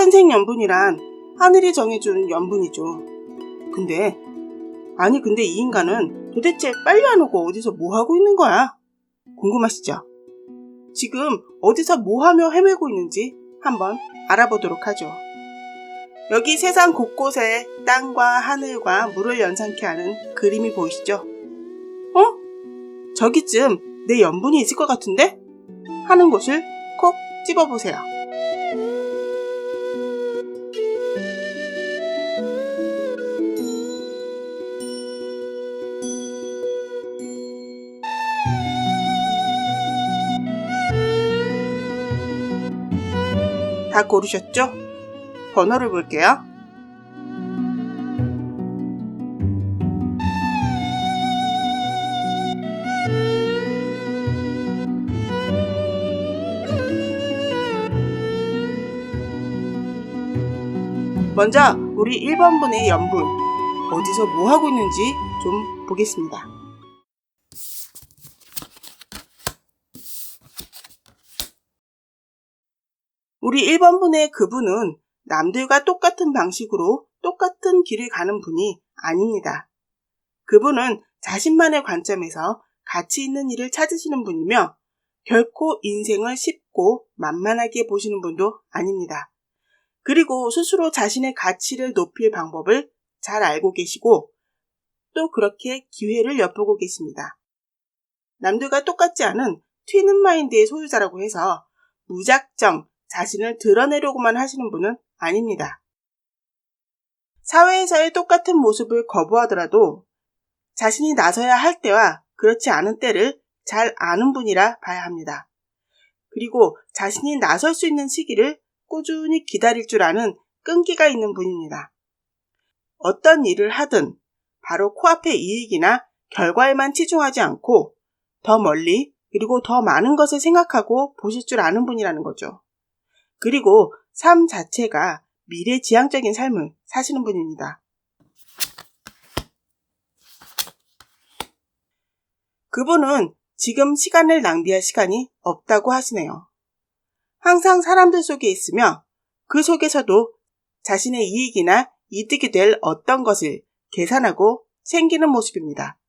천생연분이란 하늘이 정해준 연분이죠. 근데 이 인간은 도대체 빨리 안 오고 어디서 뭐 하고 있는 거야? 궁금하시죠? 지금 어디서 뭐 하며 헤매고 있는지 한번 알아보도록 하죠. 여기 세상 곳곳에 땅과 하늘과 물을 연상케 하는 그림이 보이시죠? 저기쯤 내 연분이 있을 것 같은데? 하는 곳을 콕 집어보세요. 다 고르셨죠? 번호를 볼게요. 먼저 우리 1번분의 연분, 어디서 뭐 하고 있는지 좀 보겠습니다. 우리 1번분의 그분은 남들과 똑같은 방식으로 똑같은 길을 가는 분이 아닙니다. 그분은 자신만의 관점에서 가치 있는 일을 찾으시는 분이며 결코 인생을 쉽고 만만하게 보시는 분도 아닙니다. 그리고 스스로 자신의 가치를 높일 방법을 잘 알고 계시고 또 그렇게 기회를 엿보고 계십니다. 남들과 똑같지 않은 튀는 마인드의 소유자라고 해서 무작정 자신을 드러내려고만 하시는 분은 아닙니다. 사회에서의 똑같은 모습을 거부하더라도 자신이 나서야 할 때와 그렇지 않은 때를 잘 아는 분이라 봐야 합니다. 그리고 자신이 나설 수 있는 시기를 꾸준히 기다릴 줄 아는 끈기가 있는 분입니다. 어떤 일을 하든 바로 코앞의 이익이나 결과에만 치중하지 않고 더 멀리 그리고 더 많은 것을 생각하고 보실 줄 아는 분이라는 거죠. 그리고 삶 자체가 미래지향적인 삶을 사시는 분입니다. 그분은 지금 시간을 낭비할 시간이 없다고 하시네요. 항상 사람들 속에 있으며 그 속에서도 자신의 이익이나 이득이 될 어떤 것을 계산하고 챙기는 모습입니다.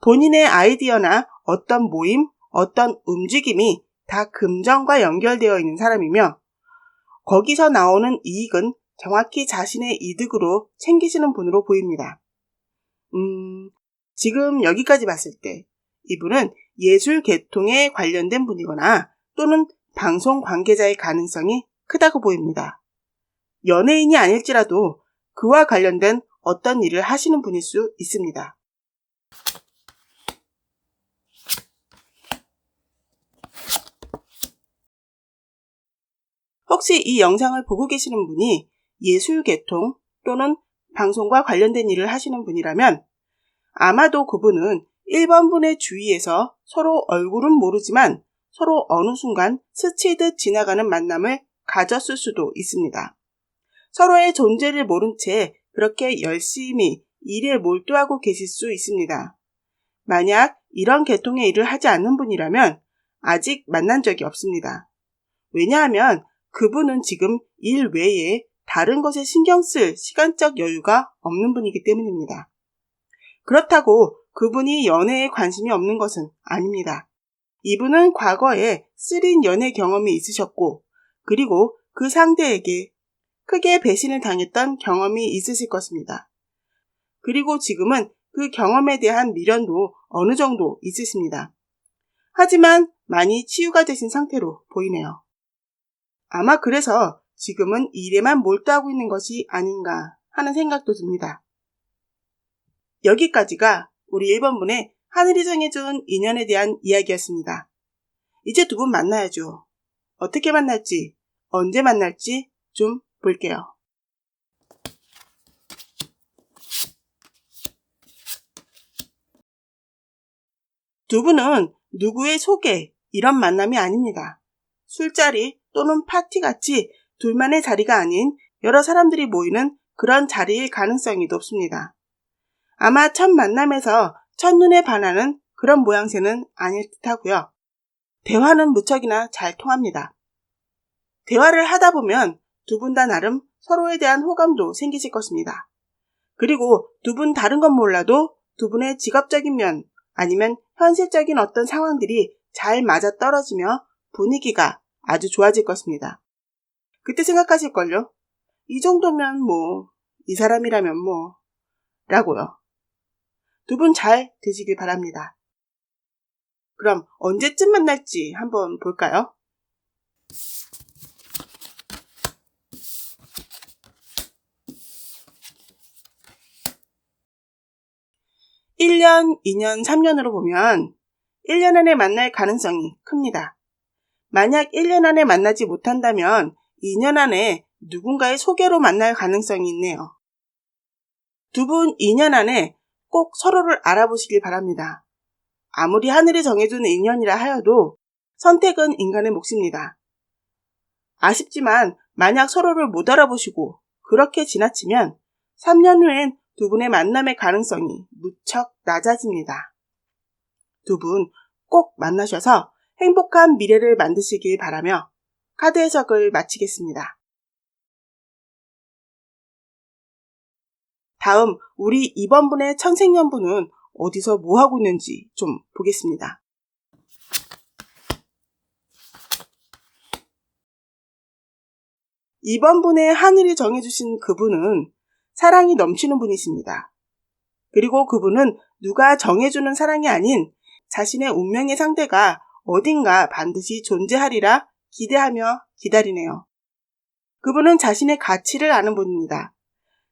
본인의 아이디어나 어떤 모임, 어떤 움직임이 다 금전과 연결되어 있는 사람이며 거기서 나오는 이익은 정확히 자신의 이득으로 챙기시는 분으로 보입니다. 지금 여기까지 봤을 때 이분은 예술 계통에 관련된 분이거나 또는 방송 관계자의 가능성이 크다고 보입니다. 연예인이 아닐지라도 그와 관련된 어떤 일을 하시는 분일 수 있습니다. 혹시 이 영상을 보고 계시는 분이 예술 계통 또는 방송과 관련된 일을 하시는 분이라면 아마도 그분은 1번분의 주위에서 서로 얼굴은 모르지만 서로 어느 순간 스치듯 지나가는 만남을 가졌을 수도 있습니다. 서로의 존재를 모른 채 그렇게 열심히 일에 몰두하고 계실 수 있습니다. 만약 이런 계통의 일을 하지 않는 분이라면 아직 만난 적이 없습니다. 왜냐하면 그분은 지금 일 외에 다른 것에 신경 쓸 시간적 여유가 없는 분이기 때문입니다. 그렇다고 그분이 연애에 관심이 없는 것은 아닙니다. 이분은 과거에 쓰린 연애 경험이 있으셨고 그리고 그 상대에게 크게 배신을 당했던 경험이 있으실 것입니다. 그리고 지금은 그 경험에 대한 미련도 어느 정도 있으십니다. 하지만 많이 치유가 되신 상태로 보이네요. 아마 그래서 지금은 일에만 몰두하고 있는 것이 아닌가 하는 생각도 듭니다. 여기까지가 우리 1번분의 하늘이 정해준 인연에 대한 이야기였습니다. 이제 두 분 만나야죠. 어떻게 만날지, 언제 만날지 좀 볼게요. 두 분은 누구의 소개, 이런 만남이 아닙니다. 술자리 또는 파티같이 둘만의 자리가 아닌 여러 사람들이 모이는 그런 자리일 가능성이 높습니다. 아마 첫 만남에서 첫눈에 반하는 그런 모양새는 아닐 듯하고요. 대화는 무척이나 잘 통합니다. 대화를 하다 보면 두 분 다 나름 서로에 대한 호감도 생기실 것입니다. 그리고 두 분 다른 건 몰라도 두 분의 직업적인 면 아니면 현실적인 어떤 상황들이 잘 맞아떨어지며 분위기가 아주 좋아질 것입니다. 그때 생각하실걸요? 이 정도면 이 사람이라면 라고요. 두 분 잘 되시길 바랍니다. 그럼 언제쯤 만날지 한번 볼까요? 1년, 2년, 3년으로 보면 1년 안에 만날 가능성이 큽니다. 만약 1년 안에 만나지 못한다면 2년 안에 누군가의 소개로 만날 가능성이 있네요. 두 분 2년 안에 꼭 서로를 알아보시길 바랍니다. 아무리 하늘이 정해준 인연이라 하여도 선택은 인간의 몫입니다. 아쉽지만 만약 서로를 못 알아보시고 그렇게 지나치면 3년 후엔 두 분의 만남의 가능성이 무척 낮아집니다. 두 분 꼭 만나셔서 행복한 미래를 만드시길 바라며 카드 해석을 마치겠습니다. 다음 우리 2번 분의 천생연분은 어디서 뭐 하고 있는지 좀 보겠습니다. 이번 분의 하늘이 정해주신 그분은 사랑이 넘치는 분이십니다. 그리고 그분은 누가 정해주는 사랑이 아닌 자신의 운명의 상대가 어딘가 반드시 존재하리라 기대하며 기다리네요. 그분은 자신의 가치를 아는 분입니다.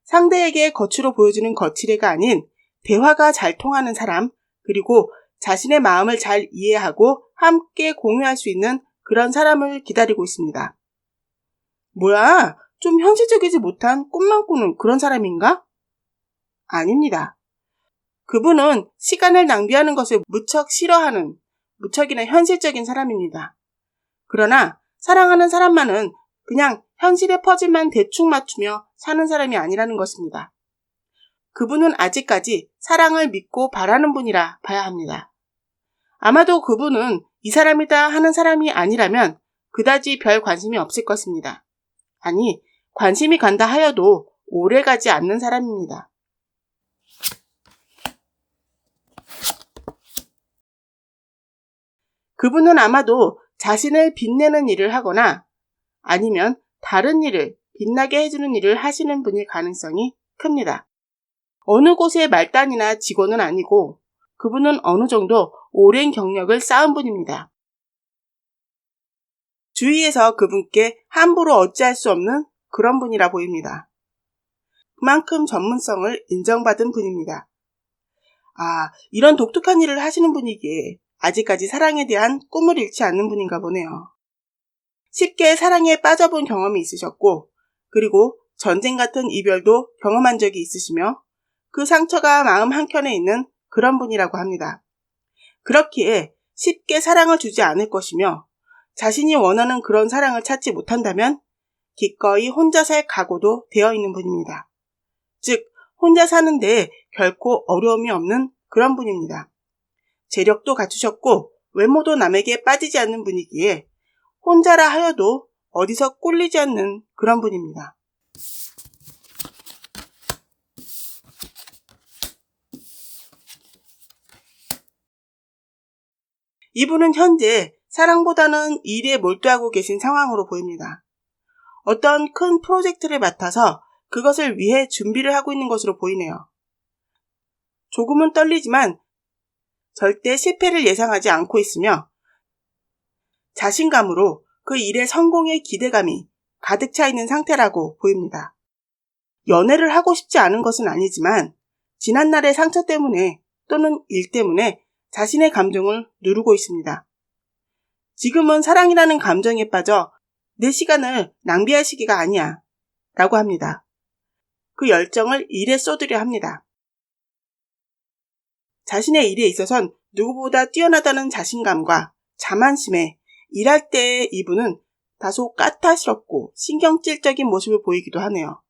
상대에게 겉으로 보여주는 거칠애가 아닌 대화가 잘 통하는 사람, 그리고 자신의 마음을 잘 이해하고 함께 공유할 수 있는 그런 사람을 기다리고 있습니다. 뭐야? 좀 현실적이지 못한 꿈만 꾸는 그런 사람인가? 아닙니다. 그분은 시간을 낭비하는 것을 무척 싫어하는 무척이나 현실적인 사람입니다. 그러나 사랑하는 사람만은 그냥 현실의 퍼즐만 대충 맞추며 사는 사람이 아니라는 것입니다. 그분은 아직까지 사랑을 믿고 바라는 분이라 봐야 합니다. 아마도 그분은 이 사람이다 하는 사람이 아니라면 그다지 별 관심이 없을 것입니다. 아니, 관심이 간다 하여도 오래 가지 않는 사람입니다. 그분은 아마도 자신을 빛내는 일을 하거나 아니면 다른 일을 빛나게 해주는 일을 하시는 분일 가능성이 큽니다. 어느 곳의 말단이나 직원은 아니고 그분은 어느 정도 오랜 경력을 쌓은 분입니다. 주위에서 그분께 함부로 어찌할 수 없는 그런 분이라 보입니다. 그만큼 전문성을 인정받은 분입니다. 이런 독특한 일을 하시는 분이기에 아직까지 사랑에 대한 꿈을 잃지 않는 분인가 보네요. 쉽게 사랑에 빠져본 경험이 있으셨고, 그리고 전쟁 같은 이별도 경험한 적이 있으시며 그 상처가 마음 한켠에 있는 그런 분이라고 합니다. 그렇기에 쉽게 사랑을 주지 않을 것이며 자신이 원하는 그런 사랑을 찾지 못한다면 기꺼이 혼자 살 각오도 되어 있는 분입니다. 즉, 혼자 사는데 결코 어려움이 없는 그런 분입니다. 재력도 갖추셨고 외모도 남에게 빠지지 않는 분이기에 혼자라 하여도 어디서 꿀리지 않는 그런 분입니다. 이분은 현재 사랑보다는 일에 몰두하고 계신 상황으로 보입니다. 어떤 큰 프로젝트를 맡아서 그것을 위해 준비를 하고 있는 것으로 보이네요. 조금은 떨리지만 절대 실패를 예상하지 않고 있으며 자신감으로 그 일의 성공의 기대감이 가득 차 있는 상태라고 보입니다. 연애를 하고 싶지 않은 것은 아니지만 지난날의 상처 때문에 또는 일 때문에 자신의 감정을 누르고 있습니다. 지금은 사랑이라는 감정에 빠져 내 시간을 낭비할 시기가 아니야 라고 합니다. 그 열정을 일에 쏟으려 합니다. 자신의 일에 있어선 누구보다 뛰어나다는 자신감과 자만심에 일할 때의 이분은 다소 까탈스럽고 신경질적인 모습을 보이기도 하네요.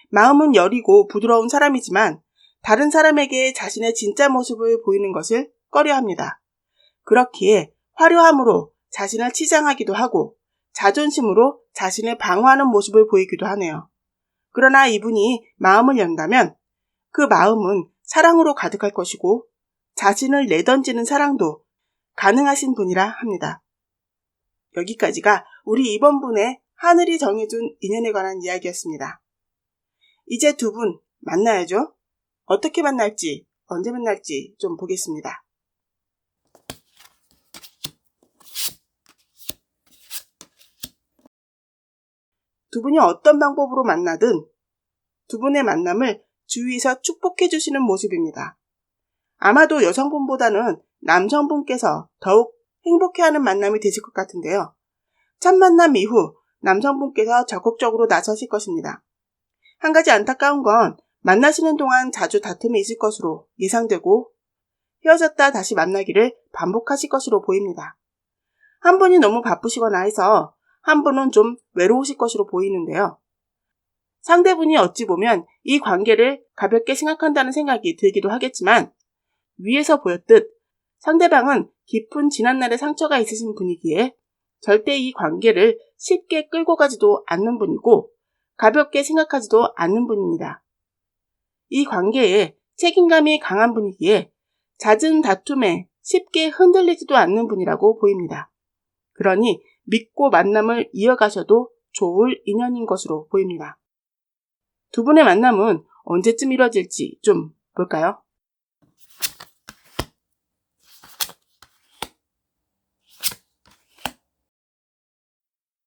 마음은 여리고 부드러운 사람이지만 다른 사람에게 자신의 진짜 모습을 보이는 것을 꺼려합니다. 그렇기에 화려함으로 자신을 치장하기도 하고 자존심으로 자신을 방어하는 모습을 보이기도 하네요. 그러나 이분이 마음을 연다면 그 마음은 사랑으로 가득할 것이고 자신을 내던지는 사랑도 가능하신 분이라 합니다. 여기까지가 우리 이번 분의 하늘이 정해준 인연에 관한 이야기였습니다. 이제 두 분 만나야죠. 어떻게 만날지, 언제 만날지 좀 보겠습니다. 두 분이 어떤 방법으로 만나든 두 분의 만남을 주위에서 축복해 주시는 모습입니다. 아마도 여성분보다는 남성분께서 더욱 행복해하는 만남이 되실 것 같은데요. 첫 만남 이후 남성분께서 적극적으로 나서실 것입니다. 한 가지 안타까운 건 만나시는 동안 자주 다툼이 있을 것으로 예상되고 헤어졌다 다시 만나기를 반복하실 것으로 보입니다. 한 분이 너무 바쁘시거나 해서 한 분은 좀 외로우실 것으로 보이는데요. 상대분이 어찌 보면 이 관계를 가볍게 생각한다는 생각이 들기도 하겠지만 위에서 보였듯 상대방은 깊은 지난날의 상처가 있으신 분이기에 절대 이 관계를 쉽게 끌고 가지도 않는 분이고 가볍게 생각하지도 않는 분입니다. 이 관계에 책임감이 강한 분이기에 잦은 다툼에 쉽게 흔들리지도 않는 분이라고 보입니다. 그러니 믿고 만남을 이어가셔도 좋을 인연인 것으로 보입니다. 두 분의 만남은 언제쯤 이루어질지 좀 볼까요?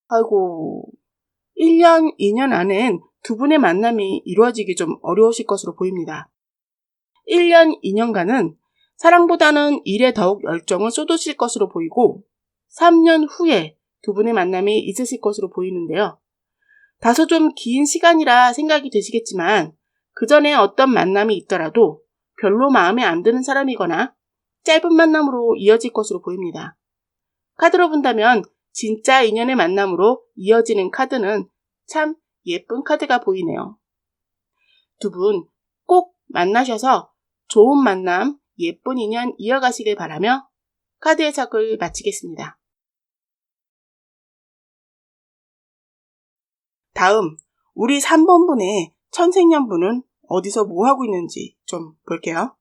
아이고, 1년, 2년 안엔 두 분의 만남이 이루어지기 좀 어려우실 것으로 보입니다. 1년, 2년간은 사랑보다는 일에 더욱 열정을 쏟으실 것으로 보이고 3년 후에 두 분의 만남이 있으실 것으로 보이는데요. 다소 좀 긴 시간이라 생각이 되시겠지만 그 전에 어떤 만남이 있더라도 별로 마음에 안 드는 사람이거나 짧은 만남으로 이어질 것으로 보입니다. 카드로 본다면 진짜 인연의 만남으로 이어지는 카드는 참 예쁜 카드가 보이네요. 두 분 꼭 만나셔서 좋은 만남, 예쁜 인연 이어가시길 바라며 카드 해석을 마치겠습니다. 다음, 우리 3번 분의 천생연분은 어디서 뭐하고 있는지 좀 볼게요.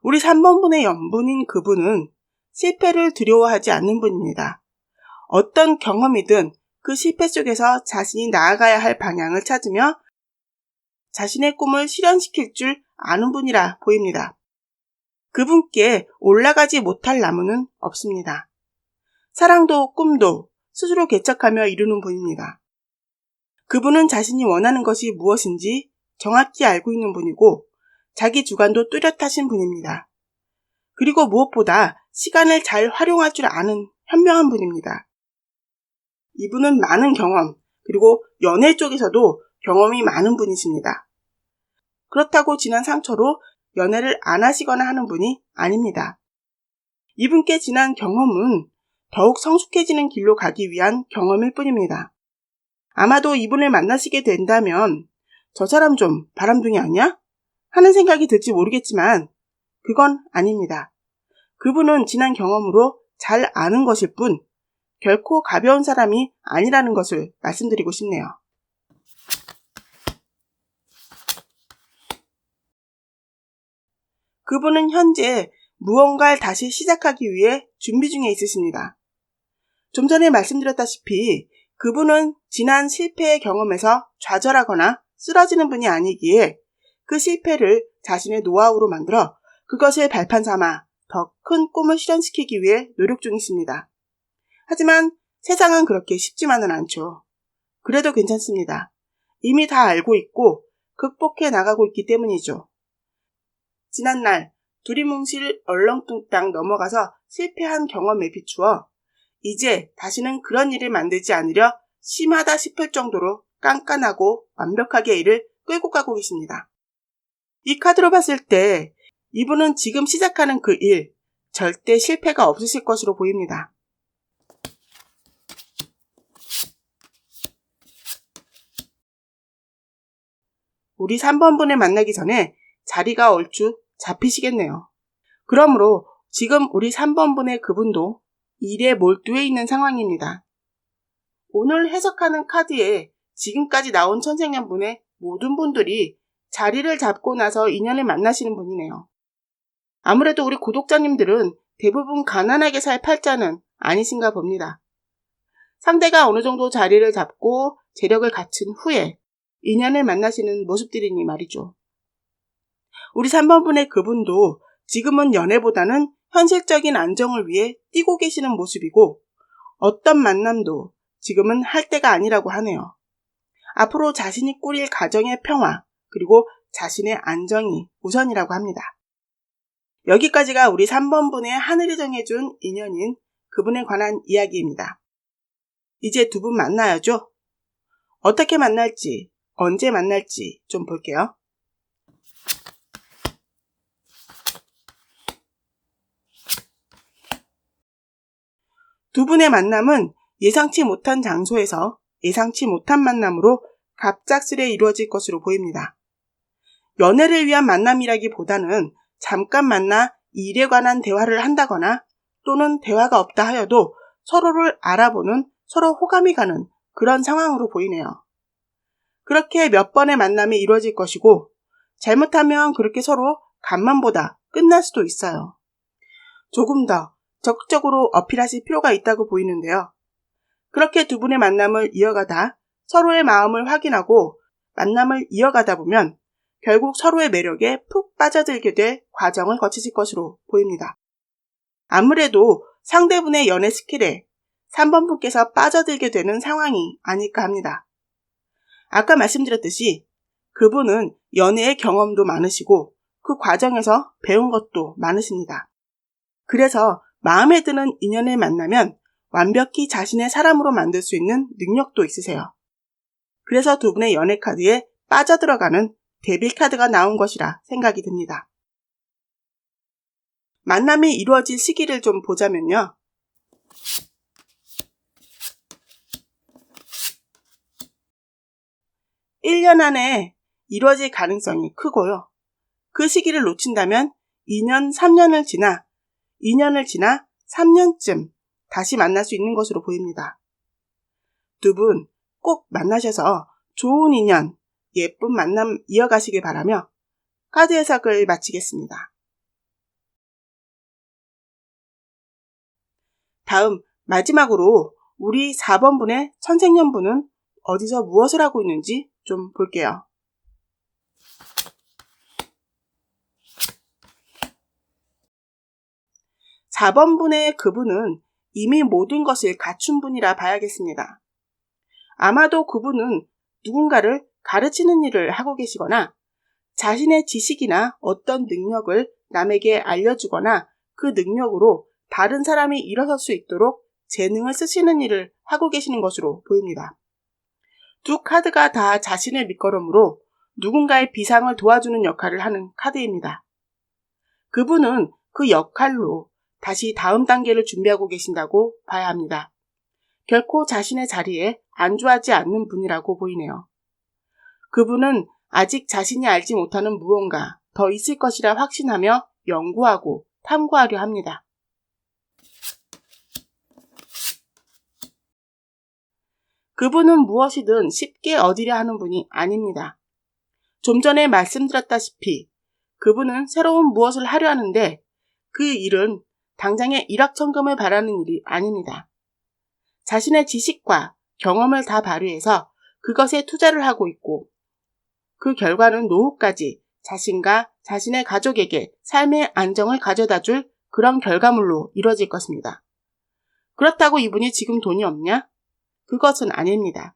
우리 3번 분의 연분인 그분은 실패를 두려워하지 않는 분입니다. 어떤 경험이든 그 실패 속에서 자신이 나아가야 할 방향을 찾으며 자신의 꿈을 실현시킬 줄 아는 분이라 보입니다. 그분께 올라가지 못할 나무는 없습니다. 사랑도 꿈도 스스로 개척하며 이루는 분입니다. 그분은 자신이 원하는 것이 무엇인지 정확히 알고 있는 분이고 자기 주관도 뚜렷하신 분입니다. 그리고 무엇보다 시간을 잘 활용할 줄 아는 현명한 분입니다. 이분은 많은 경험, 그리고 연애 쪽에서도 경험이 많은 분이십니다. 그렇다고 지난 상처로 연애를 안 하시거나 하는 분이 아닙니다. 이분께 지난 경험은 더욱 성숙해지는 길로 가기 위한 경험일 뿐입니다. 아마도 이분을 만나시게 된다면 저 사람 좀 바람둥이 아니야? 하는 생각이 들지 모르겠지만 그건 아닙니다. 그분은 지난 경험으로 잘 아는 것일 뿐 결코 가벼운 사람이 아니라는 것을 말씀드리고 싶네요. 그분은 현재 무언가를 다시 시작하기 위해 준비 중에 있으십니다. 좀 전에 말씀드렸다시피 그분은 지난 실패의 경험에서 좌절하거나 쓰러지는 분이 아니기에 그 실패를 자신의 노하우로 만들어 그것을 발판 삼아 더 큰 꿈을 실현시키기 위해 노력 중이십니다. 하지만 세상은 그렇게 쉽지만은 않죠. 그래도 괜찮습니다. 이미 다 알고 있고 극복해 나가고 있기 때문이죠. 지난날 두리뭉실 얼렁뚱땅 넘어가서 실패한 경험에 비추어 이제 다시는 그런 일을 만들지 않으려 심하다 싶을 정도로 깐깐하고 완벽하게 일을 끌고 가고 계십니다. 이 카드로 봤을 때 이분은 지금 시작하는 그 일, 절대 실패가 없으실 것으로 보입니다. 우리 3번 분을 만나기 전에 자리가 얼추 잡히시겠네요. 그러므로 지금 우리 3번분의 그분도 일에 몰두해 있는 상황입니다. 오늘 해석하는 카드에 지금까지 나온 천생연분의 모든 분들이 자리를 잡고 나서 인연을 만나시는 분이네요. 아무래도 우리 구독자님들은 대부분 가난하게 살 팔자는 아니신가 봅니다. 상대가 어느 정도 자리를 잡고 재력을 갖춘 후에 인연을 만나시는 모습들이니 말이죠. 우리 3번분의 그분도 지금은 연애보다는 현실적인 안정을 위해 뛰고 계시는 모습이고 어떤 만남도 지금은 할 때가 아니라고 하네요. 앞으로 자신이 꾸릴 가정의 평화 그리고 자신의 안정이 우선이라고 합니다. 여기까지가 우리 3번분의 하늘이 정해준 인연인 그분에 관한 이야기입니다. 이제 두 분 만나야죠. 어떻게 만날지, 언제 만날지 좀 볼게요. 두 분의 만남은 예상치 못한 장소에서 예상치 못한 만남으로 갑작스레 이루어질 것으로 보입니다. 연애를 위한 만남이라기보다는 잠깐 만나 일에 관한 대화를 한다거나 또는 대화가 없다 하여도 서로를 알아보는 서로 호감이 가는 그런 상황으로 보이네요. 그렇게 몇 번의 만남이 이루어질 것이고 잘못하면 그렇게 서로 간만 보다 끝날 수도 있어요. 조금 더 적극적으로 어필하실 필요가 있다고 보이는데요. 그렇게 두 분의 만남을 이어가다 서로의 마음을 확인하고 만남을 이어가다 보면 결국 서로의 매력에 푹 빠져들게 될 과정을 거치실 것으로 보입니다. 아무래도 상대분의 연애 스킬에 3번분께서 빠져들게 되는 상황이 아닐까 합니다. 아까 말씀드렸듯이 그분은 연애의 경험도 많으시고 그 과정에서 배운 것도 많으십니다. 그래서 마음에 드는 인연을 만나면 완벽히 자신의 사람으로 만들 수 있는 능력도 있으세요. 그래서 두 분의 연애 카드에 빠져들어가는 데빌 카드가 나온 것이라 생각이 듭니다. 만남이 이루어질 시기를 좀 보자면요. (1년) 안에 이루어질 가능성이 크고요. 그 시기를 놓친다면 2년, 3년을 지나 2년을 지나 3년쯤 다시 만날 수 있는 것으로 보입니다. 두 분 꼭 만나셔서 좋은 인연, 예쁜 만남 이어가시길 바라며 카드 해석을 마치겠습니다. 다음 마지막으로 우리 4번분의 천생연분은 어디서 무엇을 하고 있는지 좀 볼게요. (4번분의) 그분은 이미 모든 것을 갖춘 분이라 봐야겠습니다. 아마도 그분은 누군가를 가르치는 일을 하고 계시거나 자신의 지식이나 어떤 능력을 남에게 알려주거나 그 능력으로 다른 사람이 일어설 수 있도록 재능을 쓰시는 일을 하고 계시는 것으로 보입니다. 두 카드가 다 자신의 밑거름으로 누군가의 비상을 도와주는 역할을 하는 카드입니다. 그분은 그 역할로 다시 다음 단계를 준비하고 계신다고 봐야 합니다. 결코 자신의 자리에 안주하지 않는 분이라고 보이네요. 그분은 아직 자신이 알지 못하는 무언가 더 있을 것이라 확신하며 연구하고 탐구하려 합니다. 그분은 무엇이든 쉽게 얻으려 하는 분이 아닙니다. 좀 전에 말씀드렸다시피 그분은 새로운 무엇을 하려 하는데 그 일은 당장의 일확천금을 바라는 일이 아닙니다. 자신의 지식과 경험을 다 발휘해서 그것에 투자를 하고 있고 그 결과는 노후까지 자신과 자신의 가족에게 삶의 안정을 가져다 줄 그런 결과물로 이루어질 것입니다. 그렇다고 이분이 지금 돈이 없냐? 그것은 아닙니다.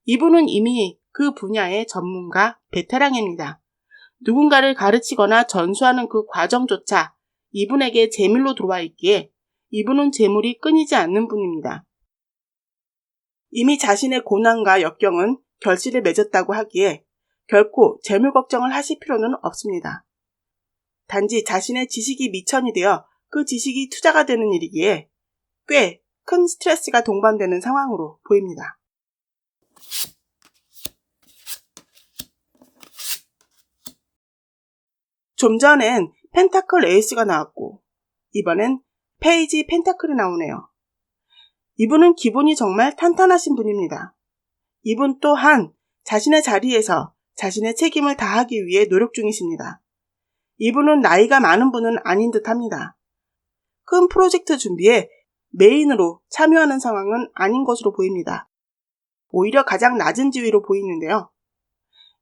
이분은 이미 그 분야의 전문가, 베테랑입니다. 누군가를 가르치거나 전수하는 그 과정조차 이분에게 재물로 들어와 있기에 이분은 재물이 끊이지 않는 분입니다. 이미 자신의 고난과 역경은 결실을 맺었다고 하기에 결코 재물 걱정을 하실 필요는 없습니다. 단지 자신의 지식이 미천이 되어 그 지식이 투자가 되는 일이기에 꽤 큰 스트레스가 동반되는 상황으로 보입니다. 좀 전엔 펜타클 에이스가 나왔고 이번엔 페이지 펜타클이 나오네요. 이분은 기본이 정말 탄탄하신 분입니다. 이분 또한 자신의 자리에서 자신의 책임을 다하기 위해 노력 중이십니다. 이분은 나이가 많은 분은 아닌 듯합니다. 큰 프로젝트 준비에 메인으로 참여하는 상황은 아닌 것으로 보입니다. 오히려 가장 낮은 지위로 보이는데요.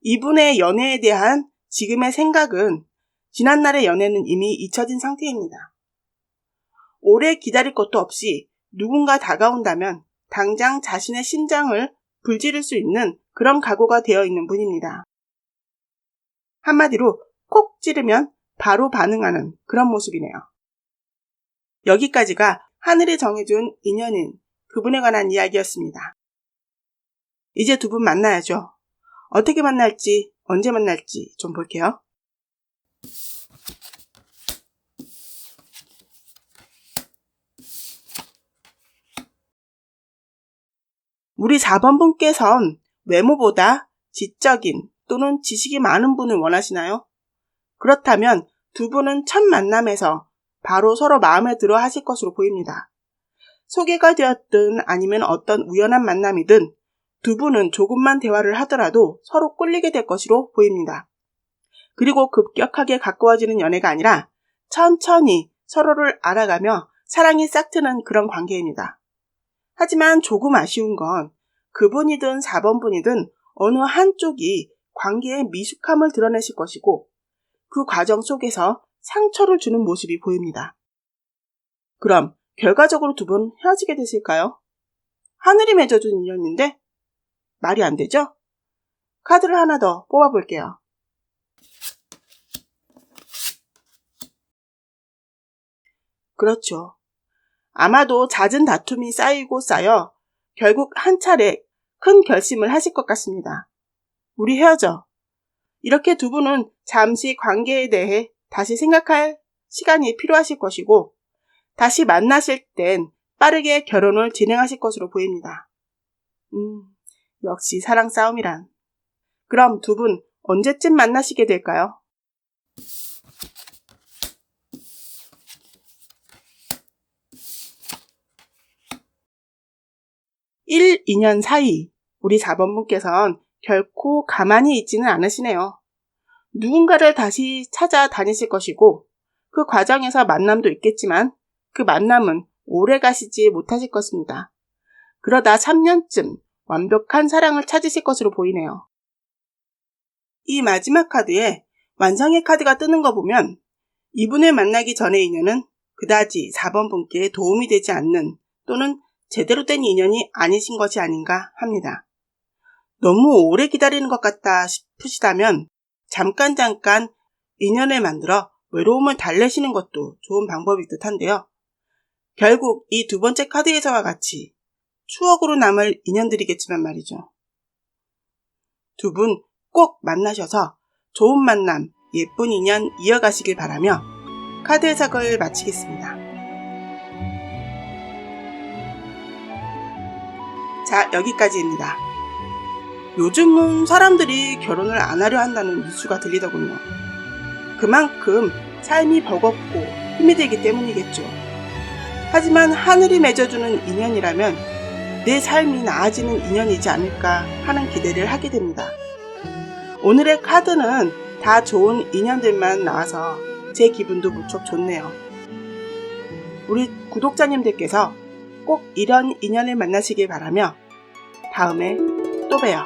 이분의 연애에 대한 지금의 생각은 지난날의 연애는 이미 잊혀진 상태입니다. 오래 기다릴 것도 없이 누군가 다가온다면 당장 자신의 심장을 불지를 수 있는 그런 각오가 되어 있는 분입니다. 한마디로 콕 찌르면 바로 반응하는 그런 모습이네요. 여기까지가 하늘이 정해준 인연인 그분에 관한 이야기였습니다. 이제 두 분 만나야죠. 어떻게 만날지, 언제 만날지 좀 볼게요. 우리 4번 분께선 외모보다 지적인 또는 지식이 많은 분을 원하시나요? 그렇다면 두 분은 첫 만남에서 바로 서로 마음에 들어 하실 것으로 보입니다. 소개가 되었든 아니면 어떤 우연한 만남이든 두 분은 조금만 대화를 하더라도 서로 꿀리게 될 것으로 보입니다. 그리고 급격하게 가까워지는 연애가 아니라 천천히 서로를 알아가며 사랑이 싹트는 그런 관계입니다. 하지만 조금 아쉬운 건 그분이든 4번 분이든 어느 한쪽이 관계의 미숙함을 드러내실 것이고 그 과정 속에서 상처를 주는 모습이 보입니다. 그럼 결과적으로 두 분 헤어지게 되실까요? 하늘이 맺어준 인연인데 말이 안 되죠? 카드를 하나 더 뽑아볼게요. 그렇죠. 아마도 잦은 다툼이 쌓이고 쌓여 결국 한 차례 큰 결심을 하실 것 같습니다. 우리 헤어져. 이렇게 두 분은 잠시 관계에 대해 다시 생각할 시간이 필요하실 것이고 다시 만나실 땐 빠르게 결혼을 진행하실 것으로 보입니다. 역시 사랑 싸움이란. 그럼 두 분 언제쯤 만나시게 될까요? 1, 2년 사이 우리 4번 분께서는 결코 가만히 있지는 않으시네요. 누군가를 다시 찾아다니실 것이고 그 과정에서 만남도 있겠지만 그 만남은 오래 가시지 못하실 것입니다. 그러다 3년쯤 완벽한 사랑을 찾으실 것으로 보이네요. 이 마지막 카드에 완성의 카드가 뜨는 거 보면 이분을 만나기 전의 인연은 그다지 4번 분께 도움이 되지 않는 또는 제대로 된 인연이 아니신 것이 아닌가 합니다. 너무 오래 기다리는 것 같다 싶으시다면 잠깐 인연을 만들어 외로움을 달래시는 것도 좋은 방법일 듯한데요. 결국 이 두 번째 카드에서와 같이 추억으로 남을 인연들이겠지만 말이죠. 두 분 꼭 만나셔서 좋은 만남, 예쁜 인연 이어가시길 바라며 카드 해석을 마치겠습니다. 자, 여기까지입니다. 요즘은 사람들이 결혼을 안 하려 한다는 뉴스가 들리더군요. 그만큼 삶이 버겁고 힘이 들기 때문이겠죠. 하지만 하늘이 맺어주는 인연이라면 내 삶이 나아지는 인연이지 않을까 하는 기대를 하게 됩니다. 오늘의 카드는 다 좋은 인연들만 나와서 제 기분도 무척 좋네요. 우리 구독자님들께서 꼭 이런 인연을 만나시길 바라며 다음에 또 봬요.